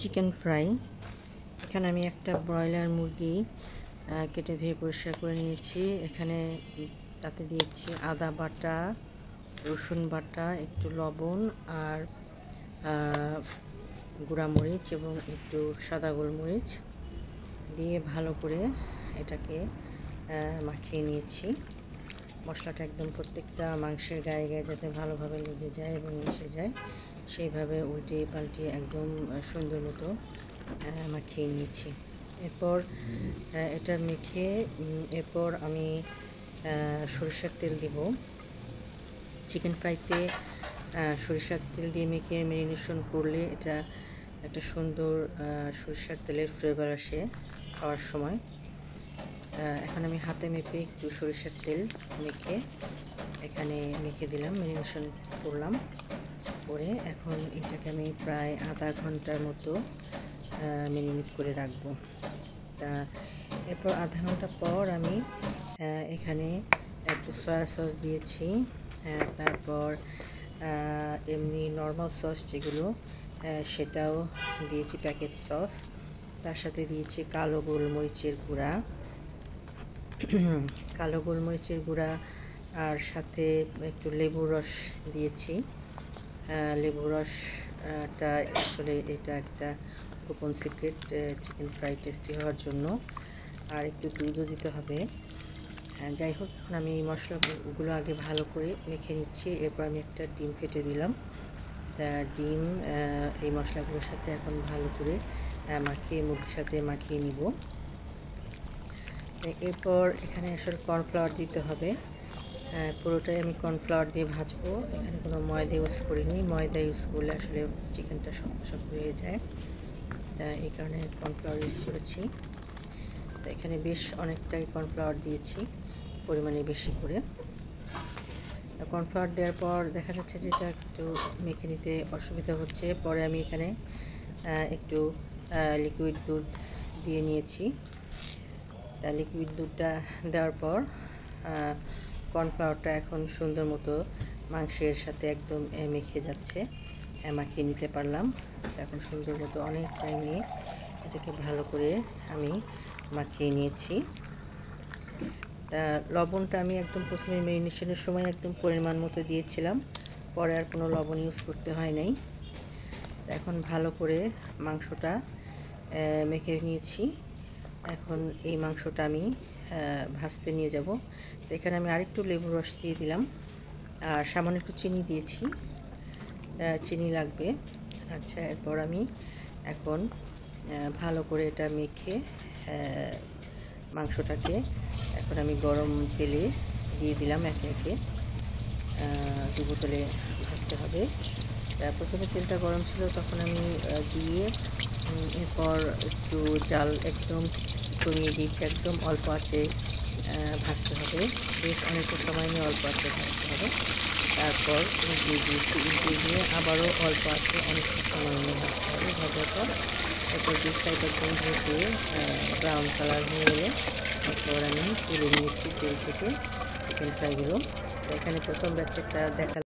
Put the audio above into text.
Chicken fry. এখানে আমি একটা ব্রয়লার মুরগি কেটে ধুয়ে পরিষ্কার করে নিয়েছি। এখানে তাতে দিয়েছি আদা বাটা, রসুন বাটা, একটু লবণ আর গুঁড়ামরিচ এবং একটু সাদা গোলমরিচ দিয়ে ভালো করে এটাকে মাখিয়ে নিয়েছি। মশলাটা একদম প্রত্যেকটা মাংসের গায়ে গায়ে যাতে ভালোভাবে লেগে যায় এবং মিশে যায়, সেইভাবে উল্টে পাল্টে একদম সুন্দর মতো মাখিয়ে নিয়েছি। এরপর এটা মেখে এরপর আমি সরিষার তেল দিব। চিকেন ফ্রাইতে সরিষার তেল দিয়ে মেখে ম্যারিনেশন করলে এটা একটা সুন্দর সরিষার তেলের ফ্লেভার আসে খাওয়ার সময়। এখন আমি হাতে মেপে একটু সরিষার তেল মেখে দিলাম, ম্যারিনেশন করলাম। করে এখন এটাকে আমি প্রায় আধা ঘন্টার মতো ম্যারিনেট করে রাখবো। তা এরপর আধা ঘন্টা পর আমি এখানে একটু সয়া সস দিয়েছি, তারপর এমনি নর্মাল সস যেগুলো সেটাও দিয়েছি, প্যাকেট সস। তার সাথে দিয়েছি কালো গোলমরিচের গুঁড়া আর সাথে একটু লেবুর রস দিয়েছি। লেবুর রসটা আসলে এটা একটা গোপন সিক্রেট চিকেন ফ্রাই টেস্টি হওয়ার জন্য, আর একটু দুধও দিতে হবে। যাই হোক, এখন আমি এই মশলাগুলো আগে ভালো করে মেখে নিচ্ছি। এরপর আমি একটা ডিম ফেটে দিলাম। ডিম এই মশলাগুলোর সাথে এখন ভালো করে মুরগির সাথে মাখিয়ে নিব। এরপর এখানে আসলে কর্নফ্লাওয়ার দিতে হবে। পুরোটাই আমি কর্নফ্লাওয়ার দিয়ে ভাজবো। এখানে কোনো ময়দা ইউজ করিনি, ময়দা ইউজ করলে আসলে চিকেনটা শক্ত শক্ত হয়ে যায়, এই কারণে কর্নফ্লাওয়ার ইউজ করেছি। তো এখানে বেশ অনেকটাই কর্নফ্লাওয়ার দিয়েছি, পরিমাণে বেশি করে। কর্নফ্লাওয়ার দেওয়ার পর দেখা যাচ্ছে যে এটা একটু মেখে নিতে অসুবিধা হচ্ছে। পরে আমি এখানে একটু লিকুইড দুধ দিয়ে নিয়েছি। লিকুইড দুধটা দেওয়ার পর কর্নফ্লাওয়ারটা এখন সুন্দর মতো মাংসের সাথে একদম মেখে যাচ্ছে, মাখিয়ে নিতে পারলাম। এখন সুন্দর মতো অনেক টাইমে এটাকে ভালো করে আমি মাখিয়ে নিয়েছি। লবণটা আমি একদম প্রথমে ম্যারিনেশনের সময় একদম পরিমাণ মতো দিয়েছিলাম, পরে আর কোনো লবণ ইউজ করতে হয় নাই। এখন ভালো করে মাংসটা মেখে নিয়েছি। এখন এই মাংসটা আমি ভাজতে নিয়ে যাব। তো এখানে আমি আরেকটু লেবুর রস দিয়ে দিলাম আর সামান্য একটু চিনি দিয়েছি, চিনি লাগবে। আচ্ছা, এরপর আমি এখন ভালো করে এটা মেখে মাংসটাকে এখন আমি গরম তেলে দিয়ে দিলাম। একে একে দু বোতলে ভাজতে হবে। প্রথমে তেলটা গরম ছিল, তখন আমি দিয়ে এরপর একটু জাল একদম কমিয়ে দিয়েছি, একদম অল্প আঁচে ভাজতে হবে। বেশ অনেকটা সময় নিয়ে অল্প আঁচে ভাজতে হবে। তারপর দিয়ে দিয়েছি, দিয়ে আবারও অল্প আঁচে অনেকটা সময় নিয়ে ভাজতে হবে। ভাজার পর এরপর দুই সাইড একদম ভেজে ব্রাউন কালার হয়ে গেলে এরপর আমি তুলে নিয়েছি তেল থেকে চিকেন ফ্রাইগুলো। এখানে প্রথম ব্যাচটা দেখা